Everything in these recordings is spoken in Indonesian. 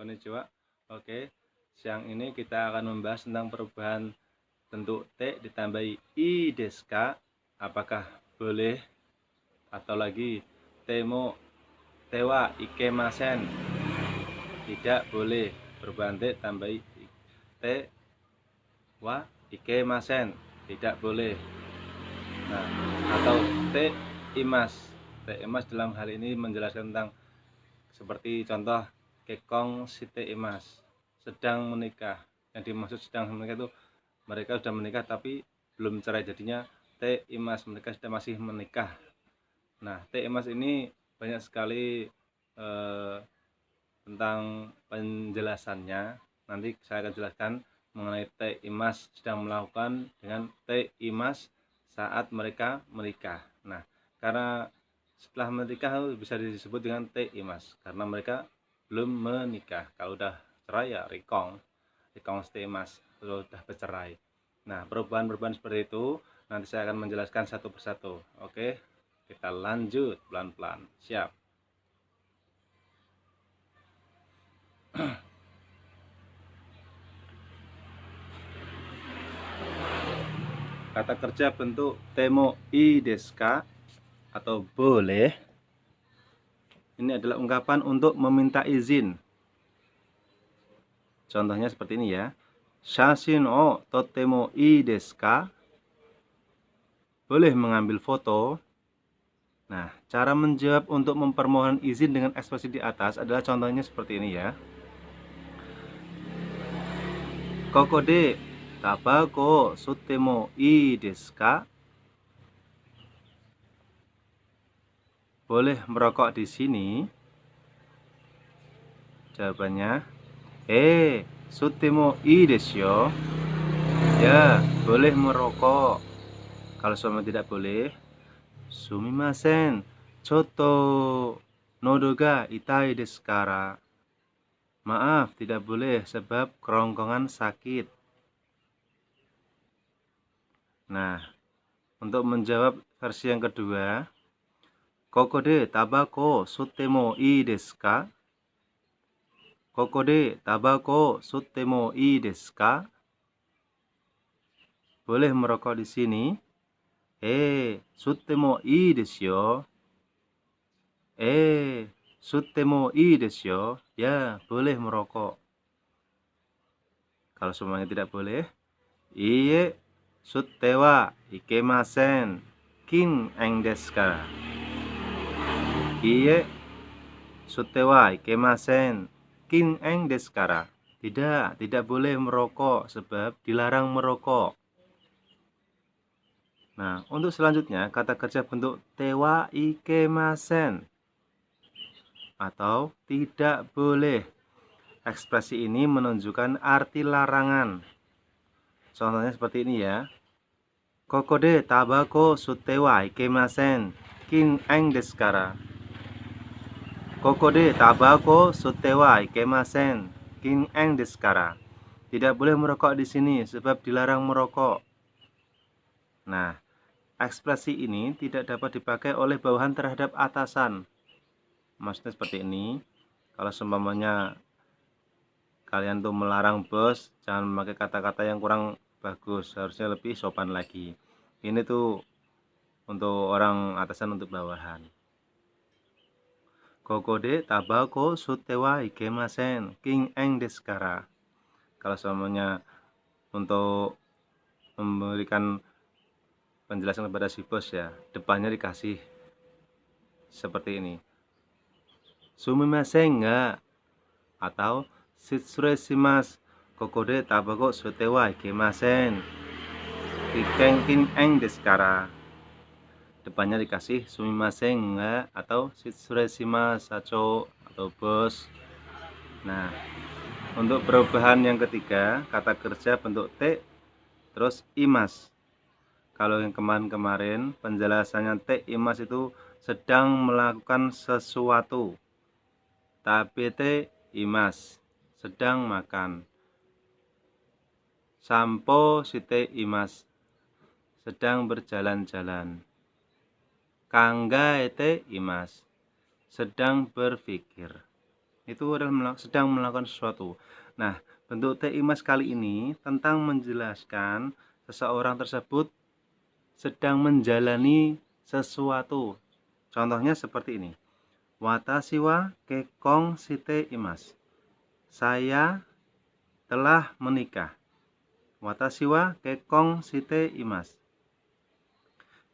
Konnichiwa. Oke, siang ini kita akan membahas tentang perubahan bentuk T ditambahi I desu ka. Apakah boleh? Atau lagi temo tewa ikemasen. Tidak boleh. Perubahan T tambahi T wa ikemasen. Tidak boleh. Nah, atau T imas. T imas dalam hal ini menjelaskan tentang seperti contoh kekong site imas, sedang menikah. Yang dimaksud sedang menikah itu mereka sudah menikah tapi belum cerai, jadinya te imas, mereka sudah masih menikah. Nah, te imas ini banyak sekali tentang penjelasannya. Nanti saya akan jelaskan mengenai te imas sedang melakukan dengan te imas saat mereka menikah. Nah, karena setelah menikah bisa disebut dengan te imas karena mereka belum menikah. Kalau udah cerai ya rikong te imas, kalau udah bercerai. Nah, perubahan-perubahan seperti itu nanti saya akan menjelaskan satu persatu. Oke, kita lanjut pelan-pelan. Siap. Kata kerja bentuk temo I desu ka atau boleh. Ini adalah ungkapan untuk meminta izin. Contohnya seperti ini ya. Shashin o totemo ii desu ka? Boleh mengambil foto. Nah, cara menjawab untuk mempermohon izin dengan ekspresi di atas adalah contohnya seperti ini ya. Koko de tabako sutemo ii desu ka? Boleh merokok di sini? Jawabannya, sutemo ii desu yo. Ya, boleh merokok. Kalau suami tidak boleh, sumimasen, chotto nodo ga itai desu kara. Maaf, tidak boleh sebab kerongkongan sakit. Nah, untuk menjawab versi yang kedua, koko de tabako sutemo ii desu ka? Koko de tabako sutemo ii desu ka? Boleh merokok di sini? Sutemo ii desu yo. Sutemo ii desu yo. Ya, boleh merokok. Kalau semuanya tidak boleh, iye sutte wa ikemasen. Kin eng desu kara. Iye sutte wa ikemasen. Kin eng desu kara. Tidak boleh merokok sebab dilarang merokok. Nah, untuk selanjutnya kata kerja bentuk tewa ikemasen atau tidak boleh. Ekspresi ini menunjukkan arti larangan. Contohnya seperti ini ya. Koko de tabako sutte wa ikemasen. Kin eng desu kara. Koko de tabako sutte wa ikemasen. Kin eng desu kara. Tidak boleh merokok di sini sebab dilarang merokok. Nah, ekspresi ini tidak dapat dipakai oleh bawahan terhadap atasan. Maksudnya seperti ini. Kalau seumpamanya kalian tuh melarang bos, jangan memakai kata-kata yang kurang bagus, harusnya lebih sopan lagi. Ini tuh untuk orang atasan, untuk bawahan. Koko de tabako sutte wa ikemasen. Kin eng desu kara. Kalau semuanya untuk memberikan penjelasan kepada si bos ya, depannya dikasih seperti ini. Sumimasen enggak? Atau shitsure shimasu. Koko de tabako sutte wa ikemasen. Kin eng desu kara. Depannya dikasih sumimasen enggak atau shitsure shimasu sacho atau bos. Nah, untuk perubahan yang ketiga, kata kerja bentuk T terus imas. Kalau yang kemarin penjelasannya T imas itu sedang melakukan sesuatu. Tabete imas, sedang makan. Sampo shite imas, sedang berjalan-jalan. Kanggaete imas, sedang berpikir. itu adalah sedang melakukan sesuatu. Nah, bentuk T imas kali ini tentang menjelaskan seseorang tersebut sedang menjalani sesuatu. Contohnya seperti ini. Watashi wa kekkon shite imasu. Saya telah menikah. Watashi wa kekkon shite imasu.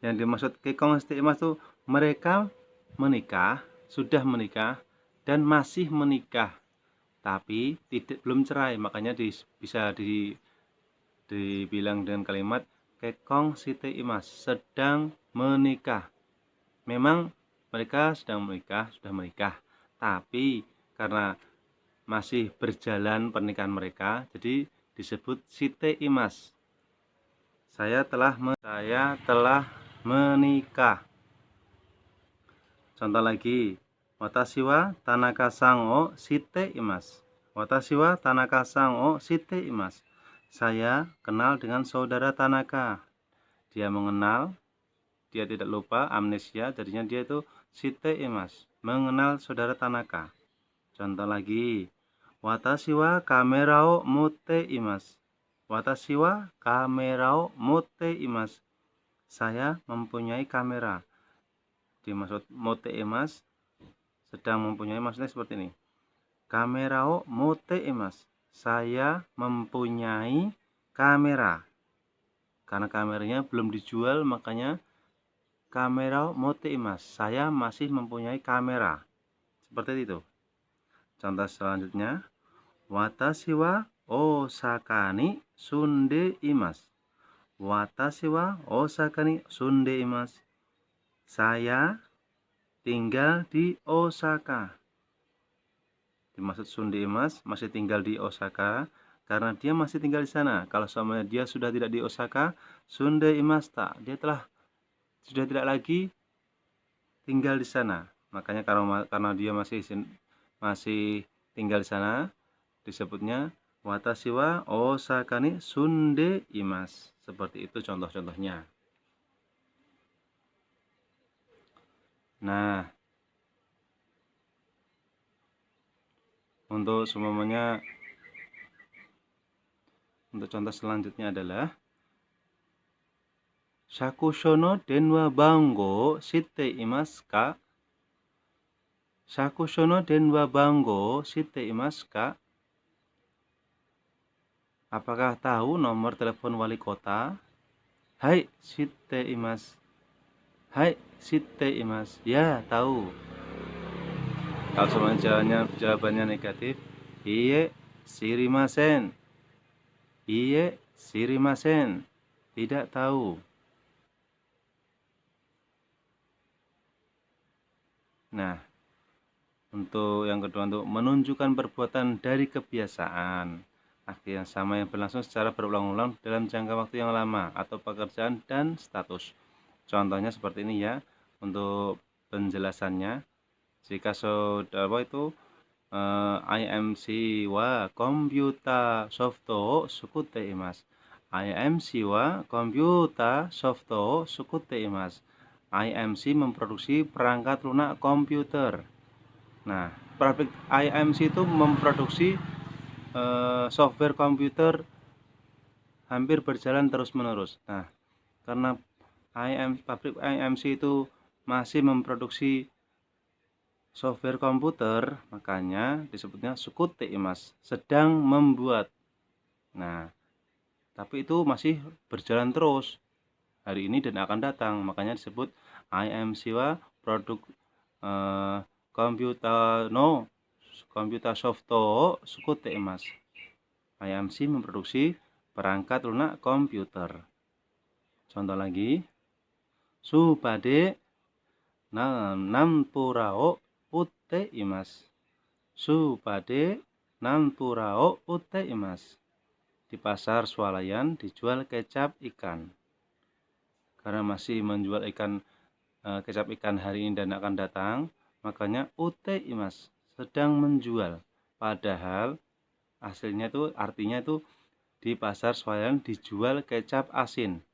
Yang dimaksud kekkon shite imasu itu mereka menikah, sudah menikah dan masih menikah, tapi belum cerai. Makanya bisa dibilang dengan kalimat kekkon shite imasu, sedang menikah. Memang mereka sedang menikah, sudah menikah, tapi karena masih berjalan pernikahan mereka, jadi disebut shite imasu. Saya telah menikah. Contoh lagi, watashi wa Tanaka-san o shite imasu. Watashi wa Tanaka-san o shite imasu. Saya kenal dengan saudara Tanaka. Dia mengenal, dia tidak lupa, amnesia, jadinya dia itu shite imasu, mengenal saudara Tanaka. Contoh lagi, watashi wa kamera o motte imasu. Watashi wa kamera o motte imasu. Saya mempunyai kamera. Dimaksud motte imasu, sedang mempunyai, maksudnya seperti ini. Kamera o motte imasu. Saya mempunyai kamera. Karena kameranya belum dijual, makanya kamera motte imasu. Saya masih mempunyai kamera. Seperti itu. Contoh selanjutnya, watashi wa Osaka ni sunde imasu. Watashi wa Osaka ni sunde imasu. Saya tinggal di Osaka. Dimaksud sunde imasu, masih tinggal di Osaka, karena dia masih tinggal di sana. Kalau sama dia sudah tidak di Osaka, sunde imasu ta, dia sudah tidak lagi tinggal di sana. Makanya karena dia masih tinggal di sana, disebutnya watashi wa Osaka ni sunde imasu. Seperti itu contoh-contohnya. Nah, untuk semuanya, untuk contoh selanjutnya adalah shakusho no denwa bango shite imasu ka? Shakusho no denwa bango shite imasu ka? Apakah tahu nomor telepon wali kota? Hai, shite imasu. Hai, shite imasu. Ya, tahu. Kalau semuanya jawabannya negatif, iye shirimasen. Iye shirimasen. Tidak tahu. Nah, untuk yang kedua, untuk menunjukkan perbuatan dari kebiasaan. Arti yang sama yang berlangsung secara berulang-ulang dalam jangka waktu yang lama, atau pekerjaan dan status. Contohnya seperti ini ya, untuk penjelasannya. Jika saudara itu IMC wa komputer softo sukute imasu. IMC wa komputer softo sukute imasu. IMC memproduksi perangkat lunak komputer. Nah, pabrik IMC itu memproduksi software komputer hampir berjalan terus-menerus. Nah, karena pabrik IMC itu masih memproduksi software komputer, makanya disebutnya sukute imasu, sedang membuat. Nah, tapi itu masih berjalan terus hari ini dan akan datang, makanya disebut IMC wa produk komputer softo sukute imasu. IMC memproduksi perangkat lunak komputer. Contoh lagi, supade nampura o utte imasu. Supade nampura o utte imasu. Di pasar swalayan dijual kecap ikan. Karena masih menjual kecap ikan hari ini dan akan datang, makanya utte imasu, sedang menjual. Padahal aslinya itu, artinya itu di pasar swalayan dijual kecap asin.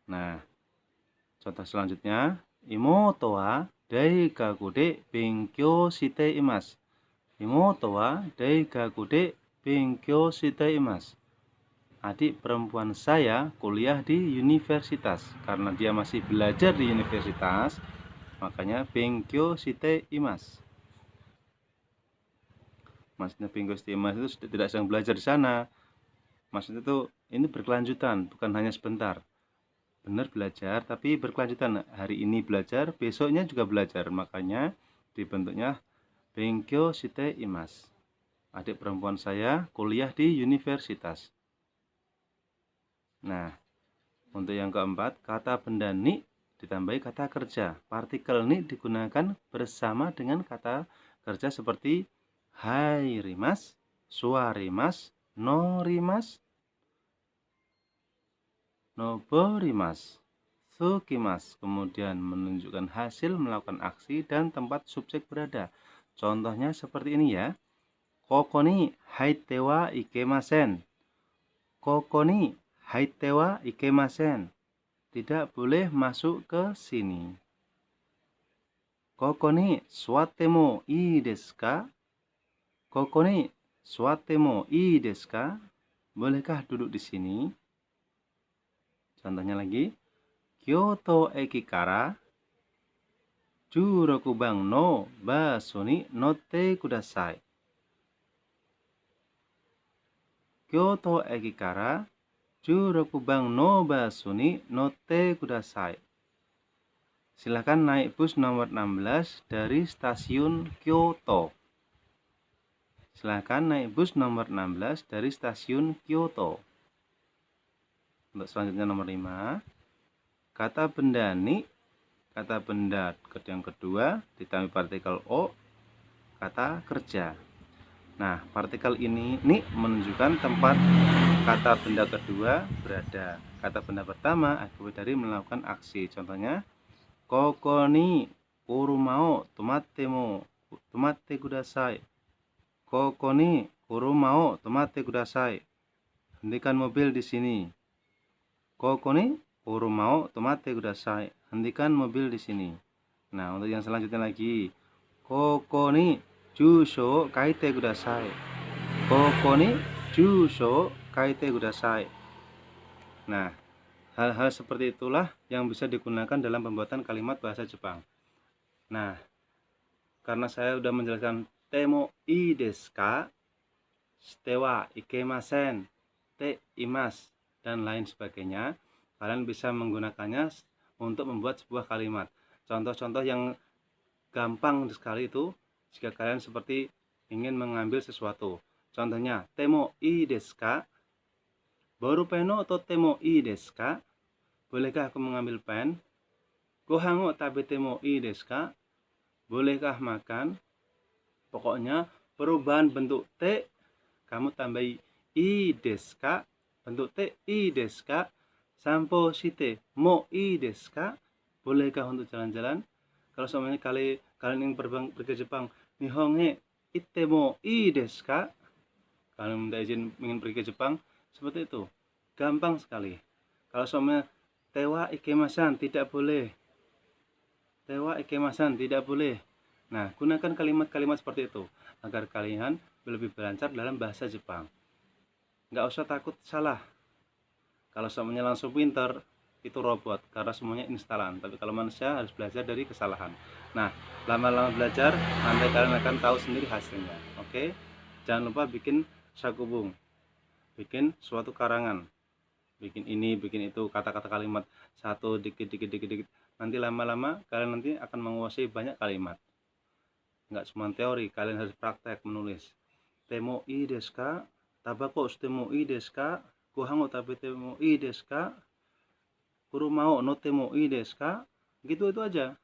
Nah, contoh selanjutnya, imoto wa daikaku de benkyou shite imasu. Imoto wa daigaku de benkyou shite imasu. Adik perempuan saya kuliah di universitas. Karena dia masih belajar di universitas, makanya benkyou shite imasu. Maksudnya benkyou shite imasu itu tidak sedang belajar di sana. Maksudnya itu ini berkelanjutan, bukan hanya sebentar. Benar belajar, tapi berkelanjutan. Hari ini belajar, besoknya juga belajar. Makanya dibentuknya benkyou shite imasu. Adik perempuan saya kuliah di universitas. Nah, untuk yang keempat, kata benda ni ditambahi kata kerja. Partikel ni digunakan bersama dengan kata kerja seperti hairimasu, suarimasu, norimasu, noborimasu, tsukimasu. Kemudian menunjukkan hasil melakukan aksi dan tempat subjek berada. Contohnya seperti ini ya. Koko ni haite wa ikemasen. Koko ni haite wa ikemasen. Tidak boleh masuk ke sini. Koko ni suwatte mo ii desu ka? Koko ni suwatte mo ii desu ka? Bolehkah duduk di sini? Contohnya lagi. Kyoto eki kara 16番のバスに乗ってください。京都駅から16番のバスに乗ってください。Silakan naik bus nomor 16 dari stasiun Kyoto. Silakan naik bus nomor 16 dari stasiun Kyoto. Untuk selanjutnya nomor 5. Kata benda ni, kata benda yang kedua ditambah partikel o, kata kerja. Nah, partikel ini ni menunjukkan tempat kata benda kedua berada. Kata benda pertama akibat dari melakukan aksi. Contohnya, koko ni kuruma o tomatte kudasai. Koko ni kuruma o tomatte kudasai. Hentikan mobil di sini. Koko ni kuruma o tomatte kudasai. Hentikan mobil di sini. Nah, untuk yang selanjutnya lagi, koko ni jusho kaite kudasai. Koko ni jusho kaite kudasai. Nah, hal-hal seperti itulah yang bisa digunakan dalam pembuatan kalimat bahasa Jepang. Nah, karena saya sudah menjelaskan temo ii desu ka, shite wa ikemasen, te imasu, dan lain sebagainya, kalian bisa menggunakannya untuk membuat sebuah kalimat. Contoh-contoh yang gampang sekali itu jika kalian seperti ingin mengambil sesuatu. Contohnya, temo ii desu ka? Borupen o totemo ii desu ka? Bolehkah aku mengambil pen? Gohan o tabete mo ii desu ka? Bolehkah makan? Pokoknya perubahan bentuk te kamu tambahi ii desu ka? Bentuk te ii desu ka? Sampo shite mo ii desu ka? Bolehkah untuk jalan-jalan? Kalau semuanya kalian ingin pergi ke Jepang, Nihon he itte mo ii desu ka? Kalian minta izin ingin pergi ke Jepang, seperti itu. Gampang sekali. Kalau semuanya tewa ikemasan, tidak boleh. Tewa ikemasan, tidak boleh. Nah, gunakan kalimat-kalimat seperti itu agar kalian lebih berlancar dalam bahasa Jepang. Nggak usah takut salah. Kalau semuanya langsung pintar, itu robot karena semuanya instalan. Tapi kalau manusia harus belajar dari kesalahan. Nah, lama-lama belajar, nanti kalian akan tahu sendiri hasilnya. Oke? Jangan lupa bikin sakubung, bikin suatu karangan, bikin ini, bikin itu, kata-kata kalimat satu dikit. Nanti lama-lama kalian nanti akan menguasai banyak kalimat. Nggak cuma teori, kalian harus praktek menulis. Temo ii desu ka? Tabako shitemo ii desu ka? Gohan o tabete mo ii desu ka? Kuruma o notte mo ii desu ka? Gitu itu aja.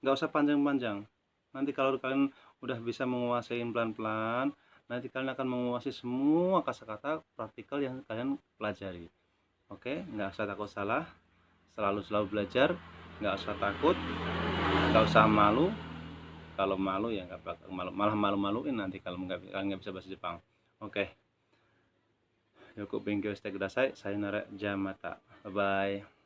Nggak usah panjang-panjang. Nanti kalau kalian udah bisa menguasai pelan-pelan, nanti kalian akan menguasai semua kata-kata praktikal yang kalian pelajari. Oke, nggak usah takut salah, selalu belajar, nggak usah takut, nggak usah malu. Kalau malu ya nggak bakal malah malu-maluin nanti kalau kalian nggak bisa bahasa Jepang. Oke. Yoku benkyou shite kudasai. Sayonara, jamata. Bye bye.